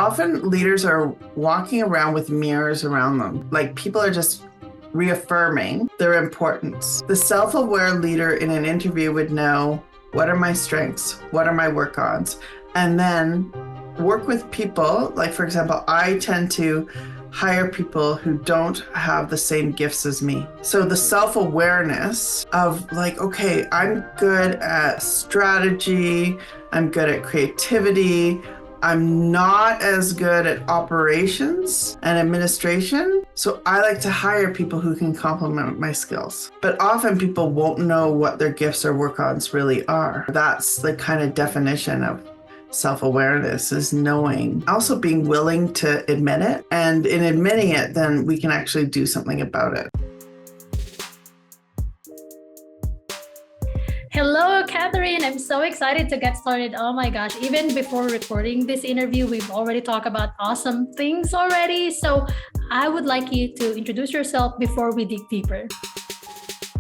Often leaders are walking around with mirrors around them. Like people are just reaffirming their importance. The self-aware leader in an interview would know, what are my strengths? What are my work-ons? And then work with people. Like, for example, I tend to hire people who don't have the same gifts as me. So the self-awareness of like, okay, I'm good at strategy, I'm good at creativity, I'm not as good at operations and administration. So I like to hire people who can complement my skills. But often people won't know what their gifts or work-ons really are. That's the kind of definition of self-awareness, is knowing, also being willing to admit it. And in admitting it, then we can actually do something about it. Hello, Catherine. I'm so excited to get started. Oh my gosh, even before recording this interview, we've already talked about awesome things already. So I would like you to introduce yourself before we dig deeper.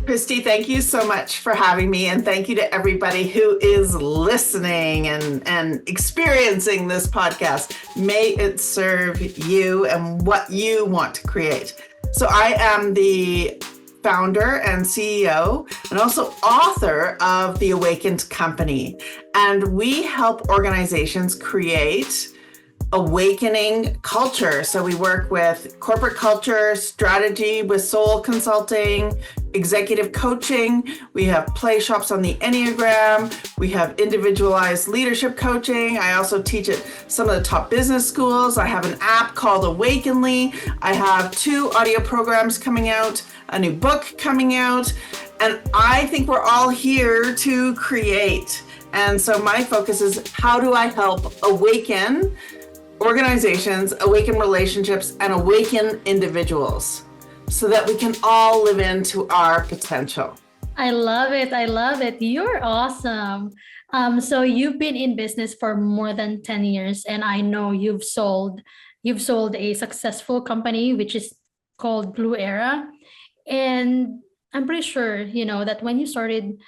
Christy, thank you so much for having me. And thank you to everybody who is listening and experiencing this podcast. May it serve you and what you want to create. So I am the founder and CEO and also author of the Awaken company. And we help organizations create awakening culture. So we work with corporate culture, strategy with soul consulting, executive coaching. We have play shops on the Enneagram. We have individualized leadership coaching. I also teach at some of the top business schools. I have an app called Awakenly. I have 2 audio programs coming out, a new book coming out, and I think we're all here to create. And so my focus is, how do I help awaken organizations, awaken relationships, and awaken individuals so that we can all live into our potential. I love it. I love it. You're awesome. So you've been in business for more than 10 years, and I know you've sold a successful company, which is called Blue Era. And I'm pretty sure, that when you started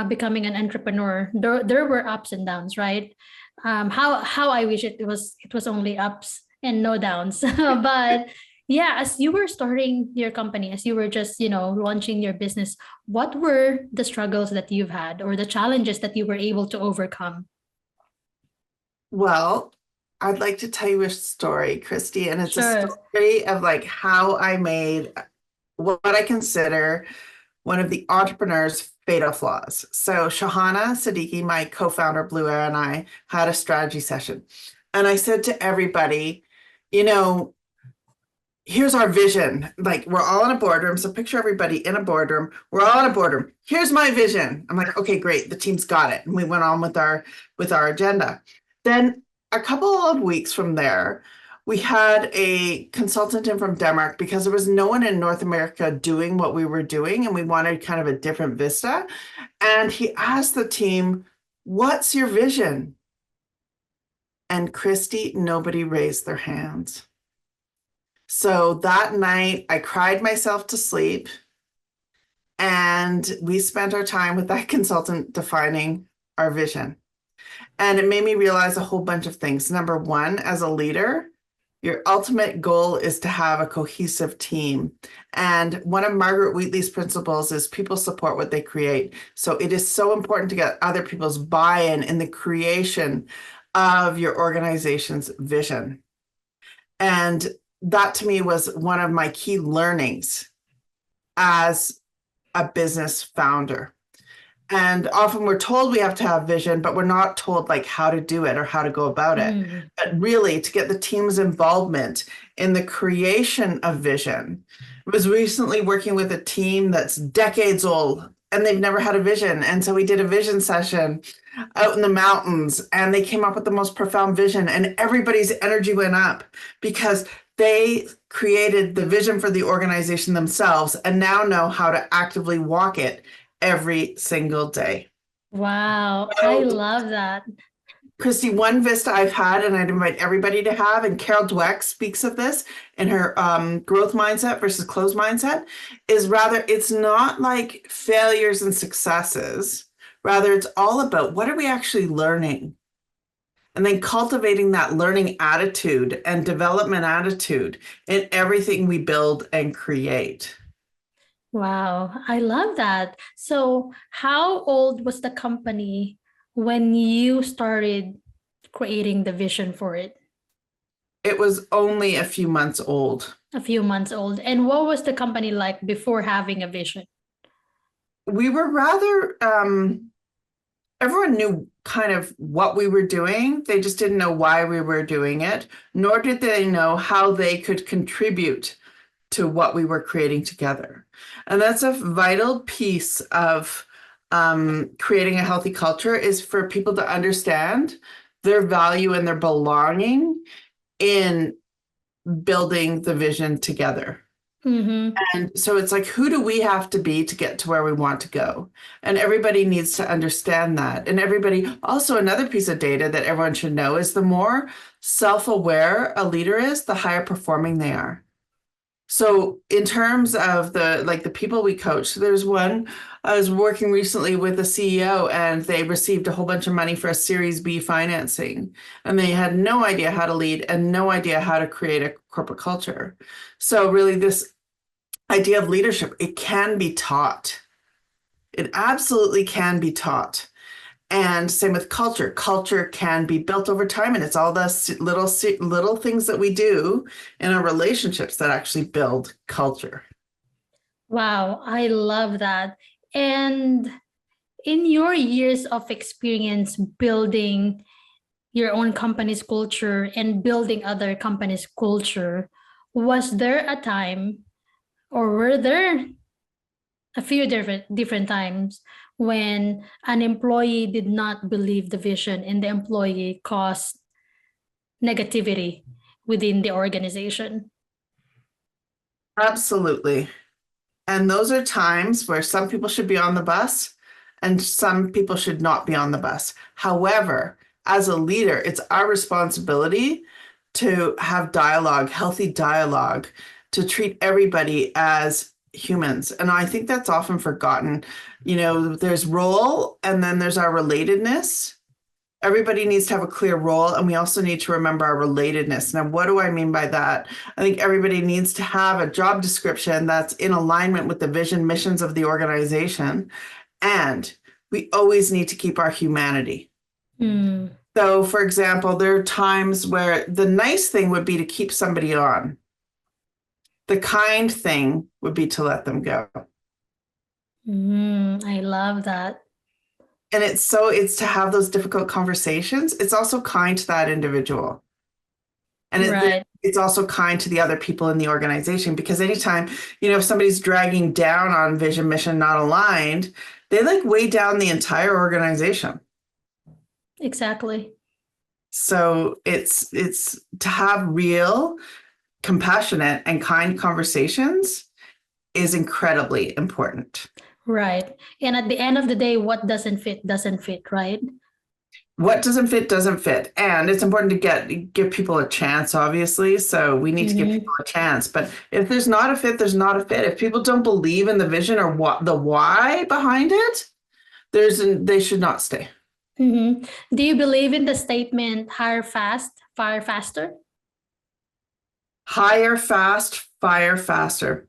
becoming an entrepreneur, there were ups and downs, right? How I wish it was only ups and no downs. But yeah, as you were starting your company, as you were just, launching your business, what were the struggles that you've had or the challenges that you were able to overcome? Well, I'd like to tell you a story, Christy, and it's a Sure. story of like how I made what I consider one of the entrepreneur's fatal flaws. So Shahana Siddiqui, my co-founder of Blue Air, and I had a strategy session. And I said to everybody, here's our vision. Like, we're all in a boardroom. So picture everybody in a boardroom. We're all in a boardroom. Here's my vision. I'm like, okay, great. The team's got it. And we went on with our agenda. Then a couple of weeks from there, we had a consultant in from Denmark because there was no one in North America doing what we were doing, and we wanted kind of a different vista. And he asked the team, what's your vision? And Christy, nobody raised their hands. So that night, I cried myself to sleep, and we spent our time with that consultant defining our vision. And it made me realize a whole bunch of things. Number one, as a leader, your ultimate goal is to have a cohesive team. And one of Margaret Wheatley's principles is people support what they create. So it is so important to get other people's buy-in in the creation of your organization's vision. And that to me was one of my key learnings as a business founder. And often we're told we have to have vision, but we're not told like how to do it or how to go about it. But really, to get the team's involvement in the creation of vision. I was recently working with a team that's decades old and they've never had a vision. And so we did a vision session out in the mountains, and they came up with the most profound vision, and everybody's energy went up because they created the vision for the organization themselves and now know how to actively walk it every single day. Wow. I love that. Christy, one vista I've had, and I'd invite everybody to have, and Carol Dweck speaks of this in her growth mindset versus closed mindset, is rather, it's not like failures and successes. Rather, it's all about what are we actually learning? and then cultivating that learning attitude and development attitude in everything we build and create. Wow, I love that. So, how old was the company when you started creating the vision for it? It was only a few months old. A few months old. And what was the company like before having a vision? We were rather, everyone knew kind of what we were doing. They just didn't know why we were doing it, nor did they know how they could contribute to what we were creating together. And that's a vital piece of creating a healthy culture, is for people to understand their value and their belonging in building the vision together. Mm-hmm. And so it's like, who do we have to be to get to where we want to go? And everybody needs to understand that. And everybody, also another piece of data that everyone should know is the more self-aware a leader is, the higher performing they are. So in terms of the people we coach, there's one, I was working recently with a CEO and they received a whole bunch of money for a Series B financing, and they had no idea how to lead and no idea how to create a corporate culture. So really this idea of leadership, it can be taught. It absolutely can be taught. And same with culture. Culture can be built over time, and it's all the little things that we do in our relationships that actually build culture. Wow, I love that. And in your years of experience building your own company's culture and building other companies' culture, was there a time or were there a few different times when an employee did not believe the vision and the employee caused negativity within the organization? Absolutely. And those are times where some people should be on the bus and some people should not be on the bus. However, as a leader, it's our responsibility to have dialogue, healthy dialogue, to treat everybody as humans. And I think that's often forgotten. You know, there's role and then there's our relatedness. Everybody needs to have a clear role, and we also need to remember our relatedness. Now, what do I mean by that? I think everybody needs to have a job description that's in alignment with the vision, missions of the organization, and we always need to keep our humanity. Mm, So, for example, there are times where the nice thing would be to keep somebody on. The kind thing would be to let them go. I love that. And it's to have those difficult conversations. It's also kind to that individual. And Right. it's also kind to the other people in the organization, because anytime, you know, if somebody's dragging down on vision, mission, not aligned, they like weigh down the entire organization. Exactly. So it's to have real, compassionate, and kind conversations is incredibly important. Right. And at the end of the day, what doesn't fit, right? What doesn't fit doesn't fit, and it's important to give people a chance, obviously, so we need to give Mm-hmm. people a chance. But if there's not a fit, there's not a fit. If people don't believe in the vision or what the why behind it, they should not stay. Mm-hmm. Do you believe in the statement hire fast, fire faster? Hire fast, fire faster.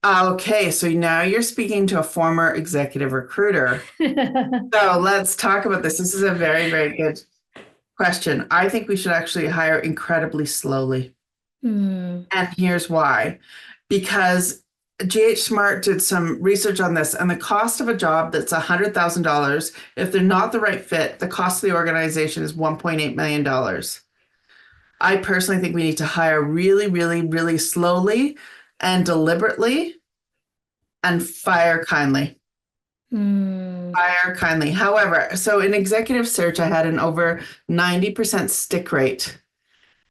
Okay, so now you're speaking to a former executive recruiter. So let's talk about this. This is a very, very good question. I think we should actually hire incredibly slowly. Mm, And here's why. Because GH Smart did some research on this, and the cost of a job that's $100,000, if they're not the right fit, the cost of the organization is $1.8 million. I personally think we need to hire really, really, really slowly and deliberately and fire kindly. mm, Fire kindly. However, so in executive search, I had an over 90% stick rate.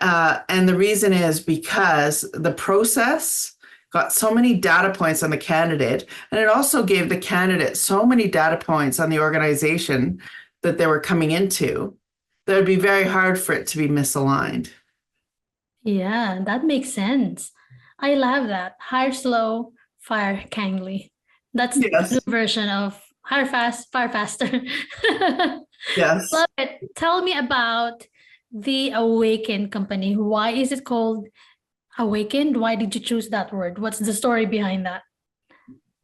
And the reason is because the process got so many data points on the candidate, and it also gave the candidate so many data points on the organization that they were coming into that it would be very hard for it to be misaligned. yeah, that makes sense. I love that. Hire slow, fire kindly. That's the new Yes, version of hire fast, fire faster. yes. Love it. Tell me about the Awaken company. Why is it called Awakened? Why did you choose that word? What's the story behind that?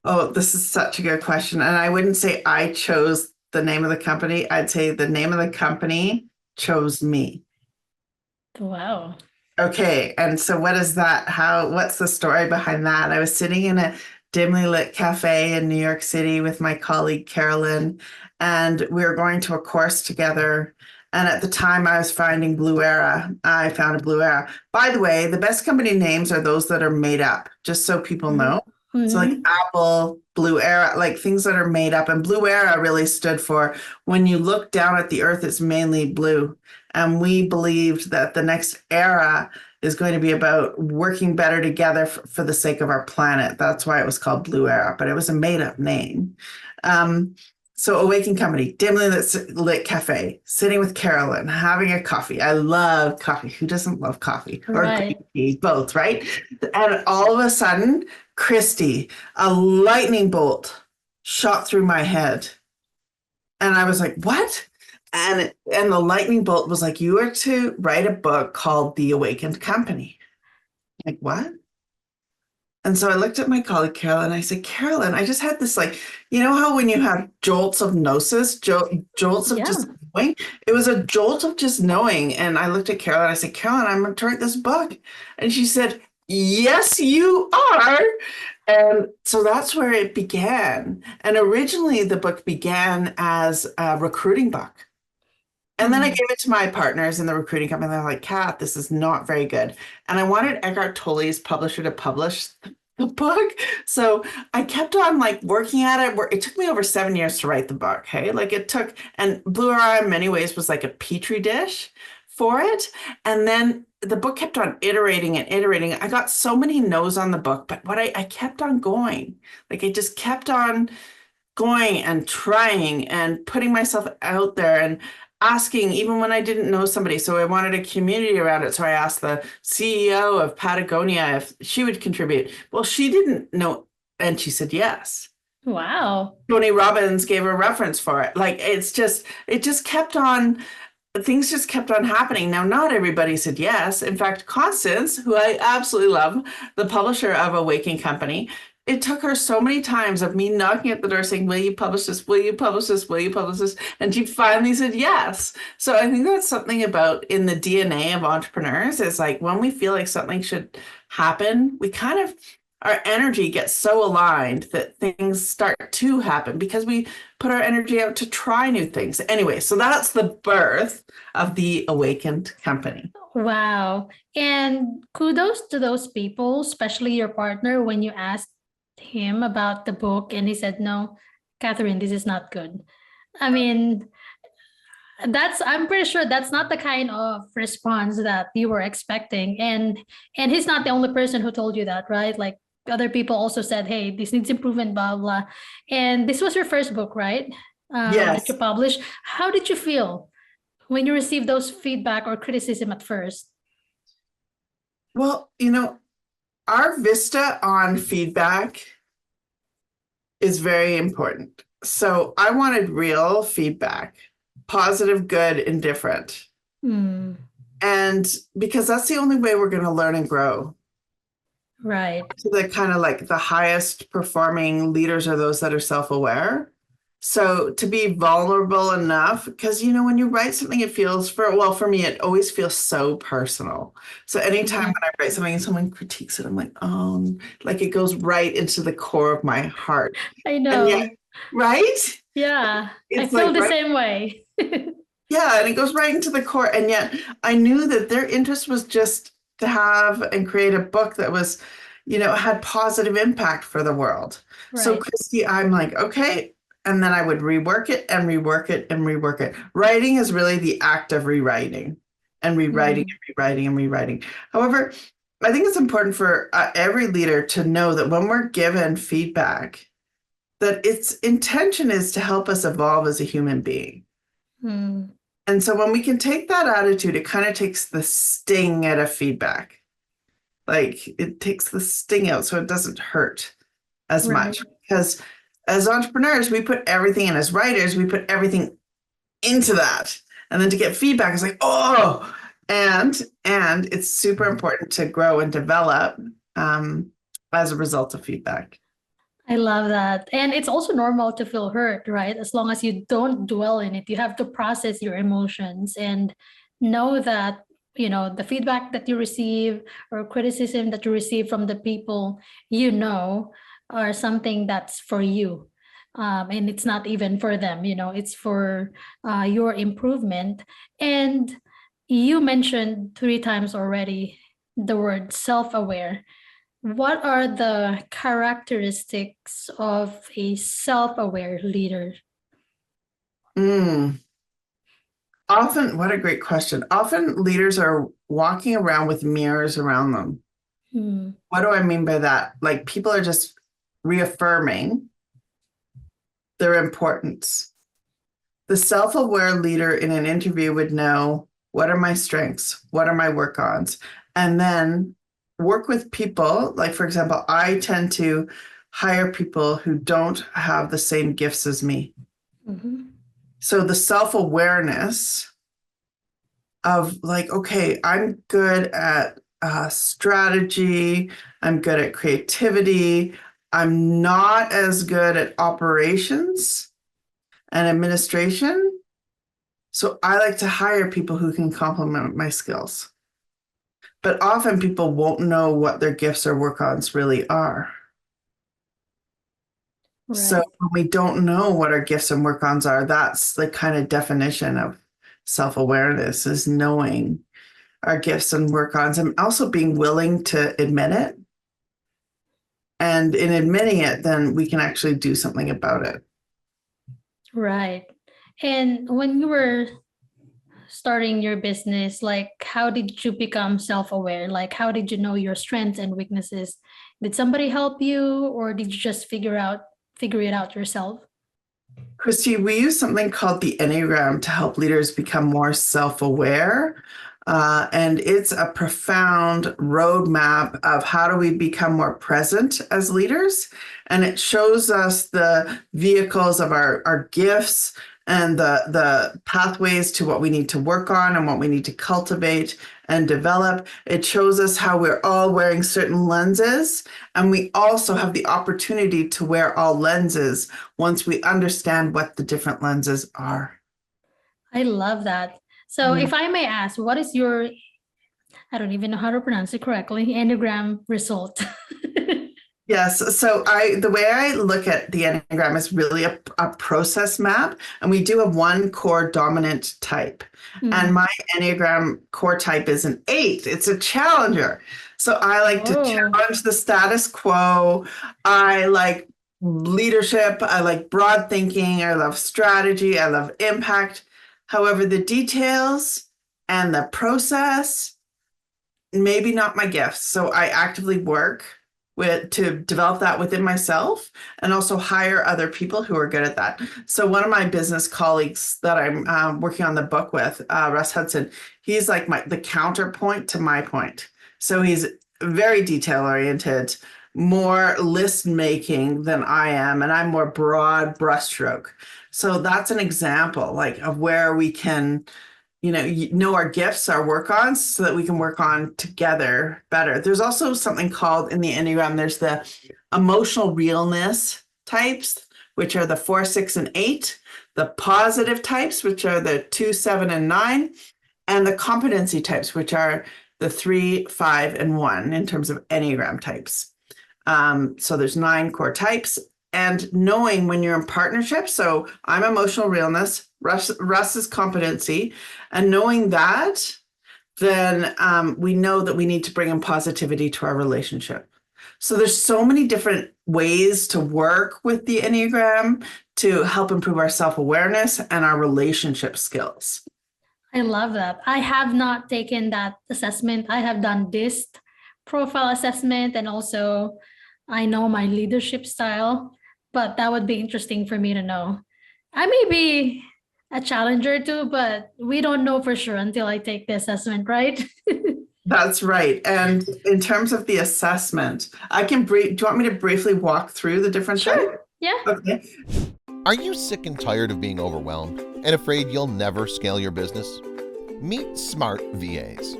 Oh, this is such a good question. And I wouldn't say I chose the name of the company. I'd say the name of the company chose me. Wow. Okay, and so what is that? What's the story behind that? I was sitting in a dimly lit cafe in New York City with my colleague Carolyn, and we were going to a course together. And at the time, I was finding Blue Era. I found a Blue Era. By the way, the best company names are those that are made up, just so people know. So, like Mm-hmm. Apple, Blue Era, like things that are made up. And Blue Era really stood for when you look down at the earth, it's mainly blue. And we believed that the next era is going to be about working better together for the sake of our planet. That's why it was called Blue Era, but it was a made up name. Um, so Awaken Company, dimly lit cafe, sitting with Carolyn, having a coffee. I love coffee. Who doesn't love coffee or green Right. tea? Both, right? And all of a sudden, Christy, a lightning bolt shot through my head. And I was like, what? And the lightning bolt was like, you are to write a book called The Awakened Company. Like, what? And so I looked at my colleague Carolyn. I said, Carolyn, I just had this like, you know how when you have jolts of gnosis, jolts of Yeah. just knowing? It was a jolt of just knowing. And I looked at Carolyn. I said, Carolyn, I'm going to write this book. And she said, yes, you are. And so that's where it began. And originally the book began as a recruiting book. And then I Mm. gave it to my partners in the recruiting company. They're like, Kat, this is not very good. And I wanted Eckhart Tolle's publisher to publish the book. So I kept on like working at it. It took me over 7 years to write the book. Hey, like it took, and Blue Eye in many ways was like a petri dish for it. And then the book kept on iterating and iterating. I got so many no's on the book, but I kept on going. Like I just kept on going and trying and putting myself out there and asking even when I didn't know somebody. So I wanted a community around it. So I asked the CEO of Patagonia if she would contribute. Well, she didn't know, and she said yes. Wow. Tony Robbins gave a reference for it. Like it just kept on, things just kept on happening. Now, not everybody said yes. In fact, Constance, who I absolutely love, the publisher of Awaken Company, it took her so many times of me knocking at the door saying, will you publish this? Will you publish this? Will you publish this? And she finally said yes. So I think that's something about in the DNA of entrepreneurs is like when we feel like something should happen, we kind of, our energy gets so aligned that things start to happen because we put our energy out to try new things. Anyway, so that's the birth of the Awakened Company. Wow. And kudos to those people, especially your partner, when you asked him about the book and he said, no, Catherine, this is not good. I mean, I'm pretty sure that's not the kind of response that you were expecting. And he's not the only person who told you that, right? Like other people also said, hey, this needs improvement, blah, blah. And this was your first book, right? That you Yes. published. How did you feel when you received those feedback or criticism at first? Well, our vista on feedback is very important. So I wanted real feedback, positive, good, indifferent. Hmm. And because that's the only way we're going to learn and grow. Right. So the kind of like the highest performing leaders are those that are self-aware. So to be vulnerable enough, because when you write something, it feels for me, it always feels so personal. So anytime Mhm. when I write something and someone critiques it, I'm like, oh, like it goes right into the core of my heart. I And yet, know. right? Yeah, I It's feel like the right. same way. Yeah, and it goes right into the core. And yet I knew that their interest was just to have and create a book that was, had positive impact for the world. So Right. Christy, I'm like, okay. And then I would rework it and rework it and rework it. Writing is really the act of rewriting and rewriting Mm. and rewriting and rewriting. However, I think it's important for every leader to know that when we're given feedback, that its intention is to help us evolve as a human being. Mm. And so when we can take that attitude, it kind of takes the sting out of feedback. Like it takes the sting out so it doesn't hurt as Right. much. Because as entrepreneurs, we put everything in. As writers, we put everything into that. And then to get feedback is like, oh, And it's super important to grow and develop as a result of feedback. I love that. And it's also normal to feel hurt, right? As long as you don't dwell in it, you have to process your emotions and know that, the feedback that you receive or criticism that you receive from the people are something that's for you. And it's not even for them, it's for your improvement. And you mentioned 3 times already the word self-aware. What are the characteristics of a self-aware leader? Mm. Often, what a great question. Often leaders are walking around with mirrors around them. Hmm. What do I mean by that? Like people are just reaffirming their importance. The self-aware leader in an interview would know, what are my strengths? What are my work-ons? And then work with people. Like, for example, I tend to hire people who don't have the same gifts as me. Mhm. So the self-awareness of like, okay, I'm good at strategy, I'm good at creativity, I'm not as good at operations and administration. So I like to hire people who can complement my skills. But often people won't know what their gifts or work-ons really are. So Right. when we don't know what our gifts and work-ons are, that's the kind of definition of self-awareness, is knowing our gifts and work-ons and also being willing to admit it. And in admitting it, then we can actually do something about it. Right. And when you were starting your business, like how did you become self-aware? Like how did you know your strengths and weaknesses? Did somebody help you or did you just figure it out yourself? Christy, we use something called the Enneagram to help leaders become more self-aware. And it's a profound roadmap of how do we become more present as leaders. And it shows us the vehicles of our gifts and the pathways to what we need to work on and what we need to cultivate and develop. It shows us how we're all wearing certain lenses. And we also have the opportunity to wear all lenses once we understand what the different lenses are. I love that. So Mm. if I may ask, what is your, I don't even know how to pronounce it correctly, Enneagram result? Yes. So the way I look at the Enneagram is really a process map, and we do have one core dominant type. And Mm. my Enneagram core type is an 8. It's a challenger. So I like to Oh, challenge the status quo. I like leadership. I like broad thinking. I love strategy. I love impact. However, the details and the process, maybe not my gifts. So I actively work with to develop that within myself and also hire other people who are good at that. So one of my business colleagues that I'm working on the book with, Russ Hudson, he's like the counterpoint to my point. So he's very detail oriented, more list making than I am, and I'm more broad brushstroke. So that's an example like of where we can know our gifts, our work ons, so that we can work on together better. There's also something called in the Enneagram, there's the emotional realness types, which are the 4, 6, and 8, the positive types, which are the 2, 7, and 9, and the competency types, which are the 3, 5, and 1 in terms of Enneagram types. So there's 9 core types. And knowing when you're in partnership, so I'm emotional realness, Russ is competency, and knowing that, then we know that we need to bring in positivity to our relationship. So there's so many different ways to work with the Enneagram to help improve our self-awareness and our relationship skills. I love that. I have not taken that assessment. I have done this profile assessment and also I know my leadership style, but that would be interesting for me to know. I may be a challenger too, but we don't know for sure until I take the assessment, right? That's right. And in terms of the assessment, do you want me to briefly walk through the different types? Sure. Yeah. Okay. Are you sick and tired of being overwhelmed and afraid you'll never scale your business? Meet Smart VAs.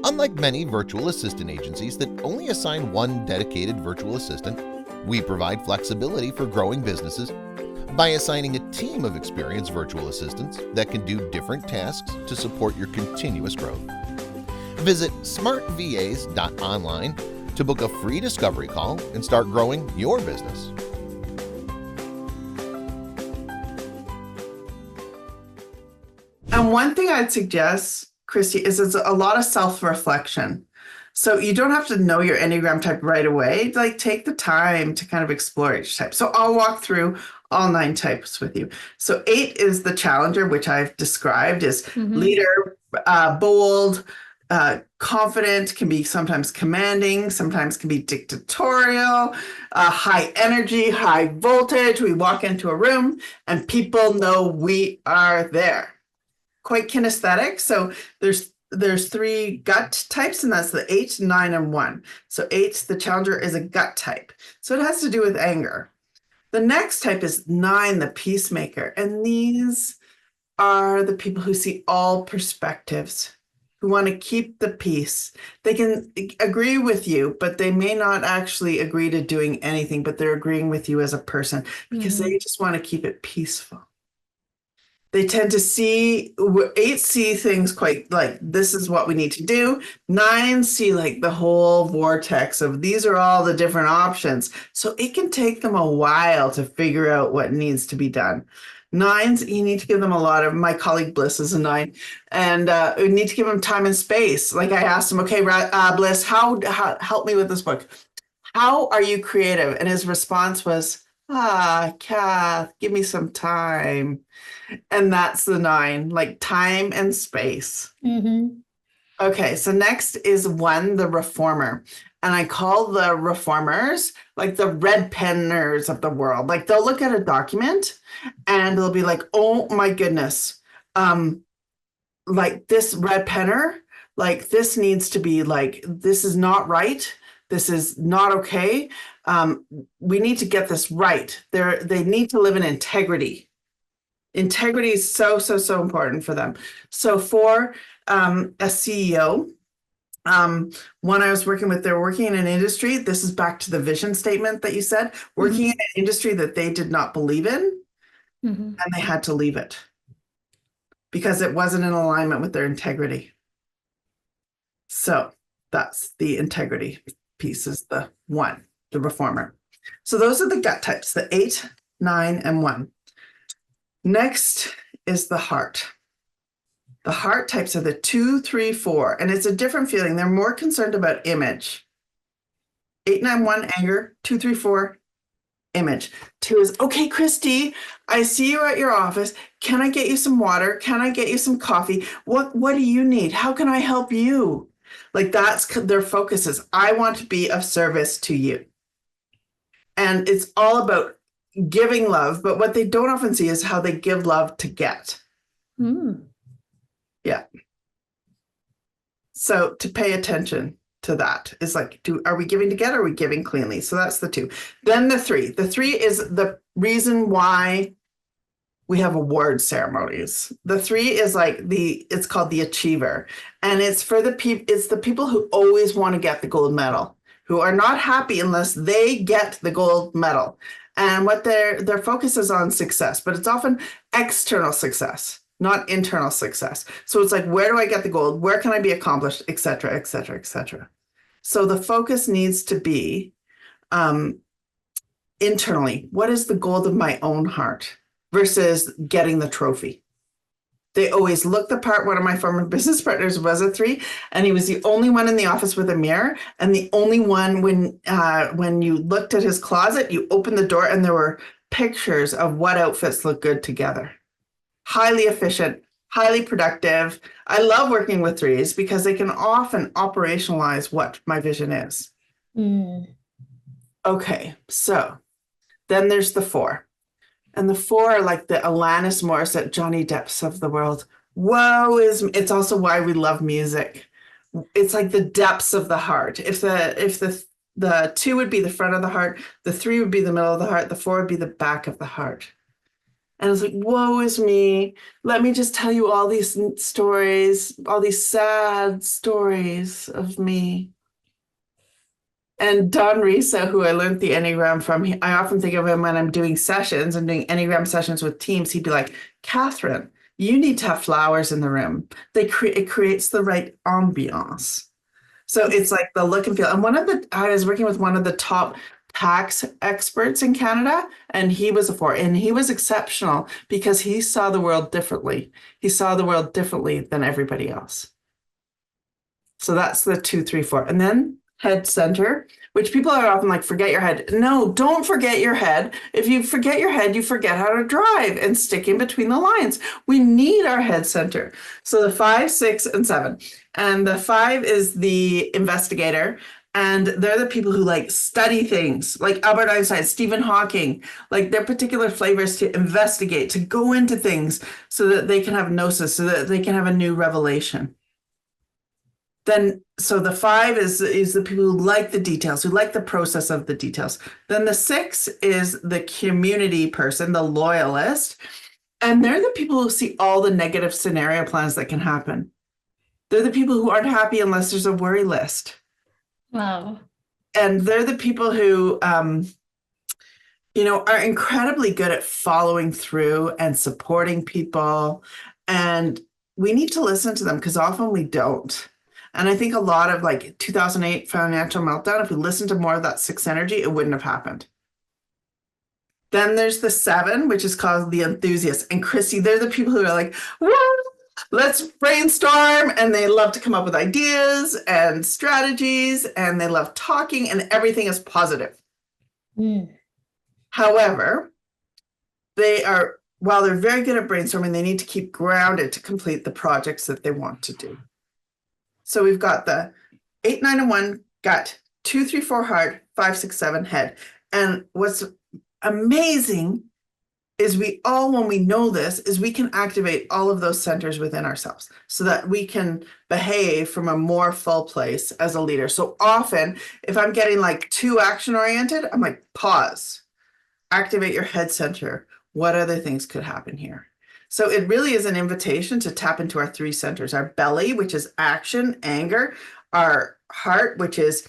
Unlike many virtual assistant agencies that only assign one dedicated virtual assistant, we provide flexibility for growing businesses by assigning a team of experienced virtual assistants that can do different tasks to support your continuous growth. Visit smartvas.online to book a free discovery call and start growing your business. And one thing I'd suggest, Christy, is it's a lot of self-reflection. So you don't have to know your Enneagram type right away. Like, take the time to kind of explore each type. So I'll walk through all 9 types with you. So 8 is the challenger, which I've described as leader, bold, confident, can be sometimes commanding, sometimes can be dictatorial, high energy, high voltage. We walk into a room and people know we are there. Quite kinesthetic. So there's 3 gut types, and that's the 8, 9, and 1. So 8, the challenger, is a gut type. So it has to do with anger. The next type is 9, the peacemaker. And these are the people who see all perspectives, who want to keep the peace. They can agree with you, but they may not actually agree to doing anything, but they're agreeing with you as a person because they just want to keep it peaceful. They tend to see, 8 see things quite like, this is what we need to do. 9 see like the whole vortex of these are all the different options. So it can take them a while to figure out what needs to be done. 9s, you need to give them a lot of, my colleague Bliss is a 9, and we need to give them time and space. Like, I asked him, okay, Bliss, how help me with this book. How are you creative? And his response was, Kath, give me some time. And that's the 9, like time and space. Okay, so next is 1, the reformer. And I call the reformers like the red penners of the world. Like, they'll look at a document and they'll be like, oh my goodness, like this red penner, like this needs to be like, this is not right. This is not okay. We need to get this right. They need to live in integrity. Integrity is so important for them. So for a CEO, one I was working with, they're working in an industry. This is back to the vision statement that you said, working in an industry that they did not believe in, and they had to leave it because it wasn't in alignment with their integrity. So that's the integrity piece, is the 1, the reformer. So those are the gut types, the 8, 9, and 1. Next is the heart. The heart types are the 2, 3, 4, and it's a different feeling. They're more concerned about image. 8, 9, 1, anger. 2, 3, 4, image. 2 is, okay, Christy, I see you at your office. Can I get you some water? Can I get you some coffee? What do you need? How can I help you? Like, that's their focus is, I want to be of service to you. And it's all about giving love, but what they don't often see is how they give love to get. Yeah. So to pay attention to that is like, are we giving together? Or are we giving cleanly? So that's the 2. Then the 3. The 3 is the reason why we have award ceremonies. The 3 is like it's called the achiever, and it's for the people. It's the people who always want to get the gold medal, who are not happy unless they get the gold medal. And what their focus is on success, but it's often external success, not internal success. So it's like, where do I get the gold? Where can I be accomplished, et cetera, et cetera, et cetera. So the focus needs to be internally. What is the goal of my own heart versus getting the trophy? They always look the part. One of my former business partners was a 3, and he was the only one in the office with a mirror, and the only one when you looked at his closet, you opened the door and there were pictures of what outfits look good together. Highly efficient, highly productive. I love working with 3s because they can often operationalize what my vision is. Okay, so then there's the 4. And the 4 are like the Alanis Morissette, Johnny Depps of the world. It's also why we love music. It's like the depths of the heart. If the 2 would be the front of the heart, the 3 would be the middle of the heart, the 4 would be the back of the heart. And it's like, woe is me. Let me just tell you all these stories, all these sad stories of me. And Don Risa, who I learned the Enneagram from, I often think of him when I'm doing sessions and doing Enneagram sessions with teams. He'd be like, Catherine, you need to have flowers in the room. It creates the right ambiance. So it's like the look and feel. And I was working with one of the top tax experts in Canada, and he was a 4, and he was exceptional because he saw the world differently. He saw the world differently than everybody else. So that's the 2, 3, 4. And then head center, which people are often like, forget your head. No, don't forget your head. If you forget your head, you forget how to drive and stick in between the lines. We need our head center. So the 5, 6, and 7. And the 5 is the investigator. And they're the people who like study things, like Albert Einstein, Stephen Hawking, like their particular flavors to investigate, to go into things so that they can have gnosis, so that they can have a new revelation. Then, so the 5 is the people who like the details, who like the process of the details. Then the 6 is the community person, the loyalist. And they're the people who see all the negative scenario plans that can happen. They're the people who aren't happy unless there's a worry list. Wow. And they're the people who, are incredibly good at following through and supporting people. And we need to listen to them because often we don't. And I think a lot of like 2008 financial meltdown, if we listened to more of that 6 energy, it wouldn't have happened. Then there's the 7, which is called the enthusiasts. And Christy, they're the people who are like, whoa, let's brainstorm. And they love to come up with ideas and strategies, and they love talking, and everything is positive. However, while they're very good at brainstorming, they need to keep grounded to complete the projects that they want to do. So we've got the 8, 9, and 1 gut, 2, 3, 4 heart, 5, 6, 7 head. And what's amazing is when we know this, is we can activate all of those centers within ourselves so that we can behave from a more full place as a leader. So often, if I'm getting like too action oriented, I'm like, pause, activate your head center. What other things could happen here? So it really is an invitation to tap into our 3 centers, our belly, which is action, anger, our heart, which is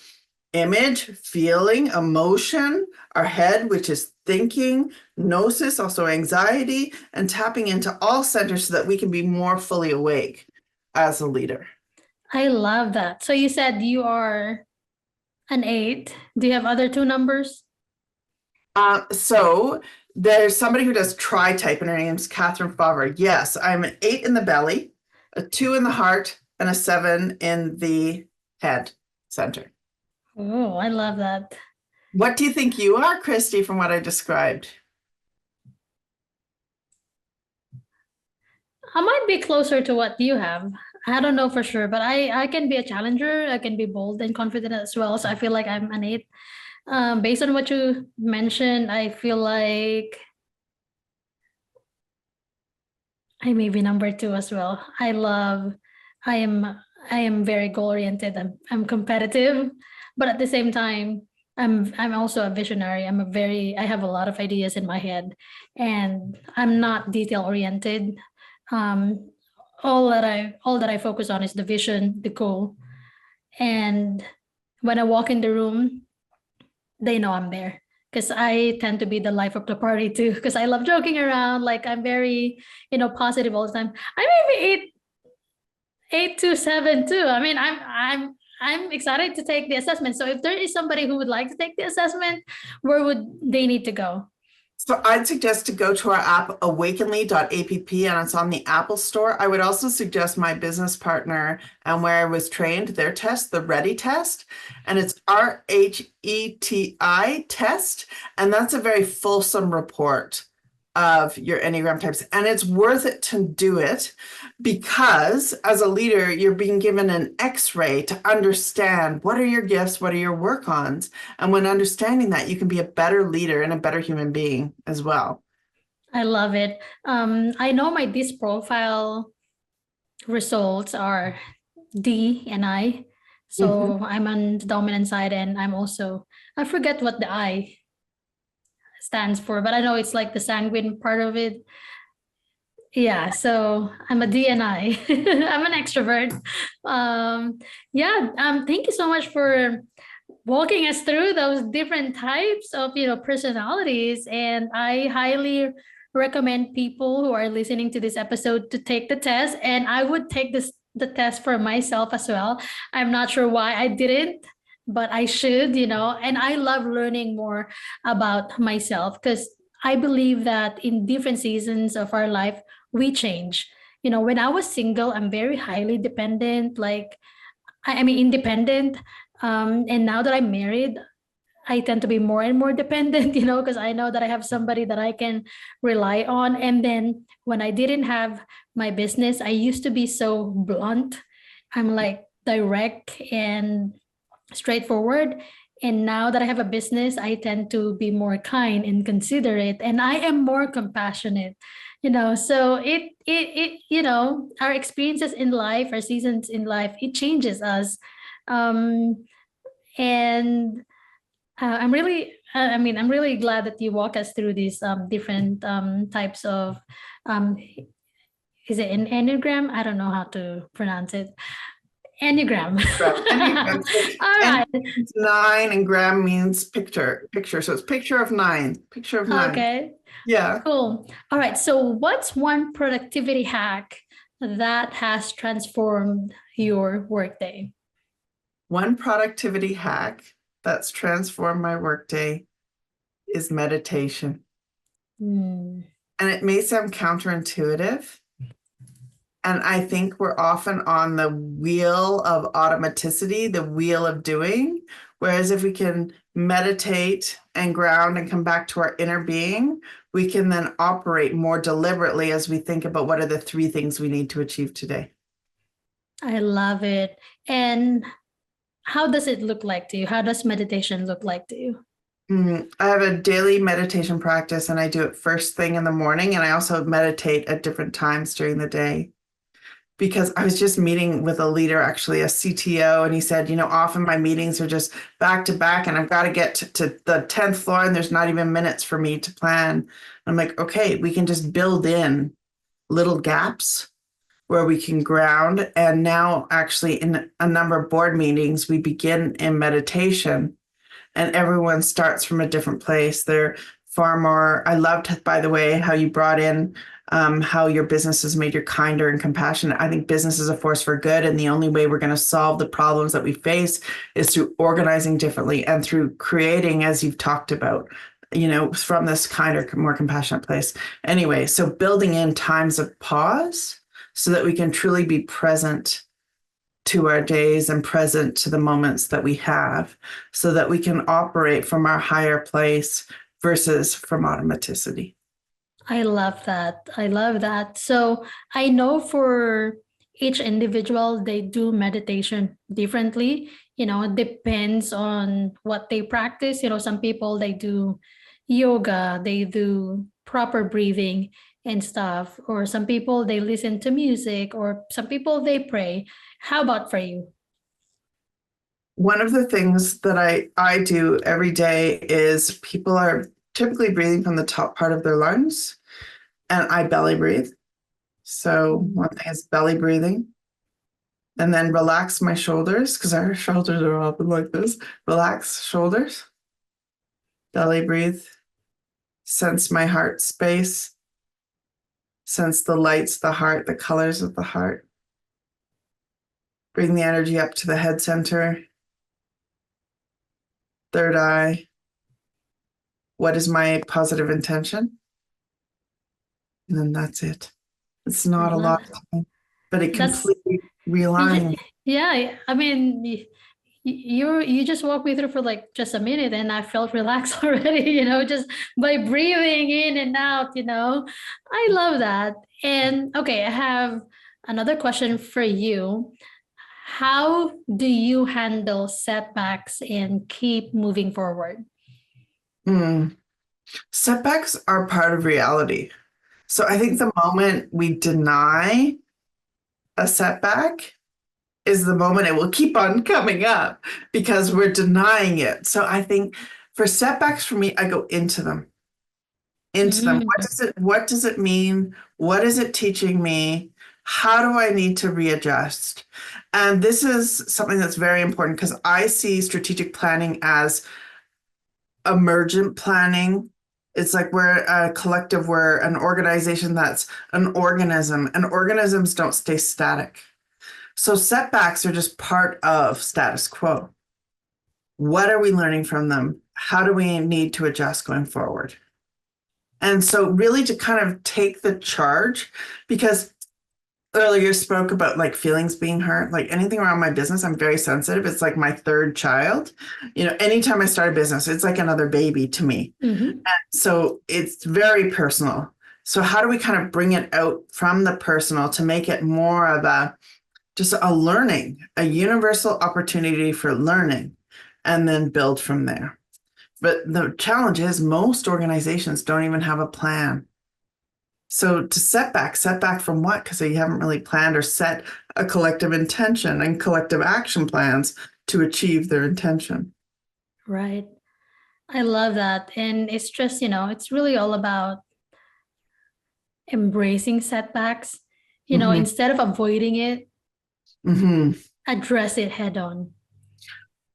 image, feeling, emotion, our head, which is thinking, gnosis, also anxiety, and tapping into all centers so that we can be more fully awake as a leader. I love that. So you said you are an 8. Do you have other 2 numbers? So there's somebody who does tri-type, and her name's Catherine Favre. Yes, I'm an 8 in the belly, a 2 in the heart, and a 7 in the head center. Oh, I love that. What do you think you are, Christy, from what I described? I might be closer to what you have. I don't know for sure, but I can be a challenger. I can be bold and confident as well. So I feel like I'm an 8. Based on what you mentioned, I feel like I may be number 2 as well. I am very goal oriented. I'm competitive, but at the same time, I'm also a visionary. I have a lot of ideas in my head, and I'm not detail oriented. All that I focus on is the vision, the goal. And when I walk in the room, they know I'm there because I tend to be the life of the party too, because I love joking around. Like I'm very, positive all the time. I may be 8 to 7 too. I mean, I'm excited to take the assessment. So if there is somebody who would like to take the assessment, where would they need to go? So I'd suggest to go to our app, awakenly.app, and it's on the Apple Store. I would also suggest my business partner and where I was trained, their test, the READY test, and it's RHETI test, and that's a very fulsome report of your Enneagram types. And it's worth it to do it because as a leader, you're being given an X-ray to understand what are your gifts, what are your work-ons. And when understanding that, you can be a better leader and a better human being as well. I love it. I know my DISC profile results are D and I. So I'm on the dominant side, and I forget what the I stands for, but I know it's like the sanguine part of it. Yeah, so I'm a DNI. I'm an extrovert. Thank you so much for walking us through those different types of, personalities. And I highly recommend people who are listening to this episode to take the test. And I would take the test for myself as well. I'm not sure why I didn't, but I should, and I love learning more about myself because I believe that in different seasons of our life, we change. When I was single, I'm very highly dependent, like I mean independent. And now that I'm married, I tend to be more and more dependent, because I know that I have somebody that I can rely on. And then when I didn't have my business, I used to be so blunt. I'm like direct and straightforward. And now that I have a business, I tend to be more kind and considerate, and I am more compassionate. So our experiences in life, our seasons in life, it changes us. Um, and I'm really glad that you walk us through these different types of um, is it an Enneagram? I don't know how to pronounce it. Enneagram. Enneagram. All And right. 9 and gram means picture. So it's picture of 9. Picture of 9. Okay. Yeah. Cool. All right. So what's one productivity hack that has transformed your workday? One productivity hack that's transformed my workday is meditation. Hmm. And it may sound counterintuitive. And I think we're often on the wheel of automaticity, the wheel of doing. Whereas if we can meditate and ground and come back to our inner being, we can then operate more deliberately as we think about what are the 3 things we need to achieve today. I love it. And how does it look like to you? How does meditation look like to you? I have a daily meditation practice and I do it first thing in the morning. And I also meditate at different times during the day. Because I was just meeting with a leader, actually a CTO, and he said, often my meetings are just back to back and I've got to get to the 10th floor and there's not even minutes for me to plan. I'm like, okay, we can just build in little gaps where we can ground. And now actually in a number of board meetings, we begin in meditation and everyone starts from a different place. They're far more, I loved, by the way, how you brought in how your business has made you kinder and compassionate. I think business is a force for good. And the only way we're going to solve the problems that we face is through organizing differently and through creating, as you've talked about, from this kinder, more compassionate place. Anyway, so building in times of pause so that we can truly be present to our days and present to the moments that we have so that we can operate from our higher place versus from automaticity. I love that. I love that. So I know for each individual, they do meditation differently. It depends on what they practice. Some people, they do yoga, they do proper breathing and stuff. Or some people, they listen to music, or some people, they pray. How about for you? One of the things that I do every day is people are typically breathing from the top part of their lungs, and I belly breathe. So one thing is belly breathing, and then relax my shoulders because our shoulders are often like this. Relax shoulders, belly breathe, sense my heart space, sense the lights, the heart, the colors of the heart. Bring the energy up to the head center, third eye. What is my positive intention? And then that's it. It's not a lot of time, but it That's completely realigns. yeah. I mean, you just walked me through for like just a minute, and I felt relaxed already. Just by breathing in and out. I love that. And okay, I have another question for you. How do you handle setbacks and keep moving forward? Setbacks are part of reality. So I think the moment we deny a setback is the moment it will keep on coming up because we're denying it. So I think for setbacks for me, I go into them. into them. Mm. What does it mean? What is it teaching me? How do I need to readjust? And this is something that's very important because I see strategic planning as emergent planning. It's like we're a collective, we're an organization that's an organism, and organisms don't stay static. So setbacks are just part of status quo. What are we learning from them? How do we need to adjust going forward? And so really to kind of take the charge, because earlier you spoke about like feelings being hurt, like anything around my business, I'm very sensitive. It's like my third child. You know, anytime I start a business, it's like another baby to me. Mm-hmm. So it's very personal. So how do we kind of bring it out from the personal to make it more of a just a learning, a universal opportunity for learning, and then build from there. But the challenge is most organizations don't even have a plan. So to setback from what? Because you haven't really planned or set a collective intention and collective action plans to achieve their intention. Right. I love that. And it's just, it's really all about embracing setbacks, Mhm. instead of avoiding it, Mhm. address it head on.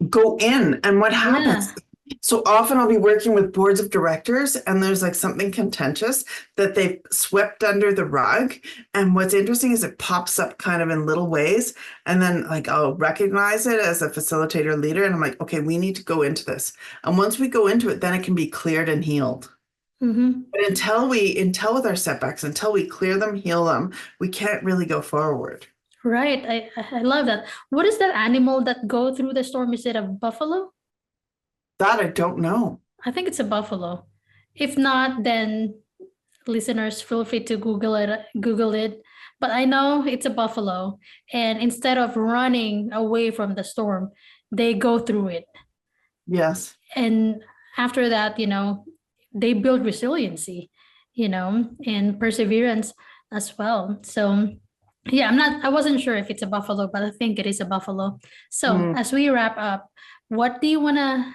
Go in, and what happens? Yeah. So often I'll be working with boards of directors and there's like something contentious that they've swept under the rug. And what's interesting is it pops up kind of in little ways. And then like I'll recognize it as a facilitator leader. And I'm like, okay, we need to go into this. And once we go into it, then it can be cleared and healed. Mm-hmm. But until with our setbacks, until we clear them, heal them, we can't really go forward. Right. I love that. What is that animal that go through the storm? Is it a buffalo? That I don't know. I think it's a buffalo. If not, then listeners feel free to Google it. But I know it's a buffalo. And instead of running away from the storm, they go through it. Yes. And after that, they build resiliency, and perseverance as well. So yeah, I wasn't sure if it's a buffalo, but I think it is a buffalo. So as we wrap up, what do you want to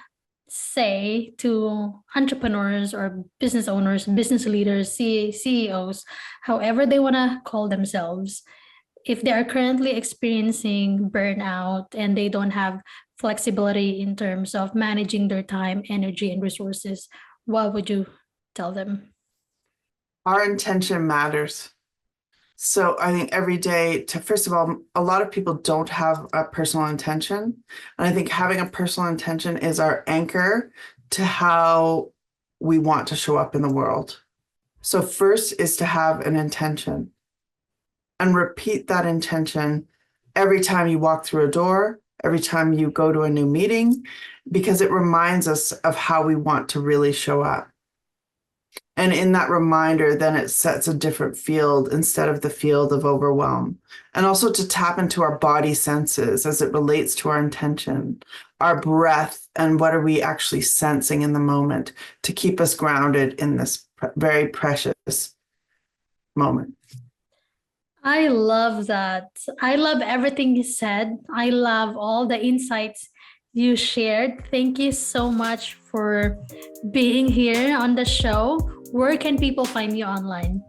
say to entrepreneurs or business owners, business leaders, CEOs, however they want to call themselves, if they are currently experiencing burnout and they don't have flexibility in terms of managing their time, energy, and resources, what would you tell them? Our intention matters. So I think every day first of all, a lot of people don't have a personal intention. And I think having a personal intention is our anchor to how we want to show up in the world. So first is to have an intention and repeat that intention every time you walk through a door, every time you go to a new meeting, because it reminds us of how we want to really show up. And in that reminder, then it sets a different field instead of the field of overwhelm. And also to tap into our body senses as it relates to our intention, our breath, and what are we actually sensing in the moment to keep us grounded in this very precious moment. I love that. I love everything you said. I love all the insights you shared. Thank you so much for being here on the show. Where can people find you online?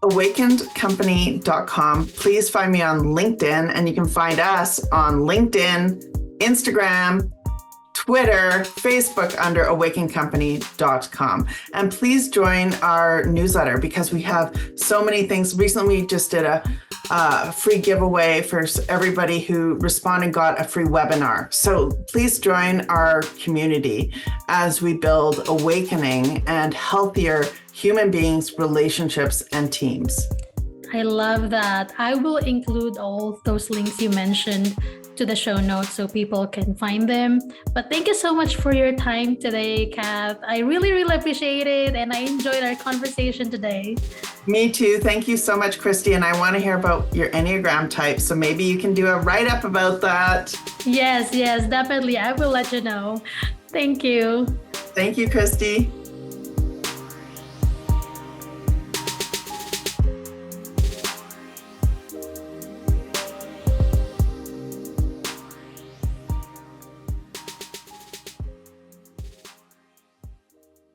awakenedcompany.com. Please find me on LinkedIn, and you can find us on LinkedIn, Instagram, Twitter, Facebook under awakencompany.com. And please join our newsletter because we have so many things. Recently, we just did a free giveaway for everybody who responded and got a free webinar. So please join our community as we build awakening and healthier human beings, relationships, and teams. I love that. I will include all those links you mentioned to the show notes so people can find them. But thank you so much for your time today, Kath. I really, really appreciate it. And I enjoyed our conversation today. Me too. Thank you so much, Christy. And I want to hear about your Enneagram type. So maybe you can do a write-up about that. Yes, definitely. I will let you know. Thank you. Thank you, Christy.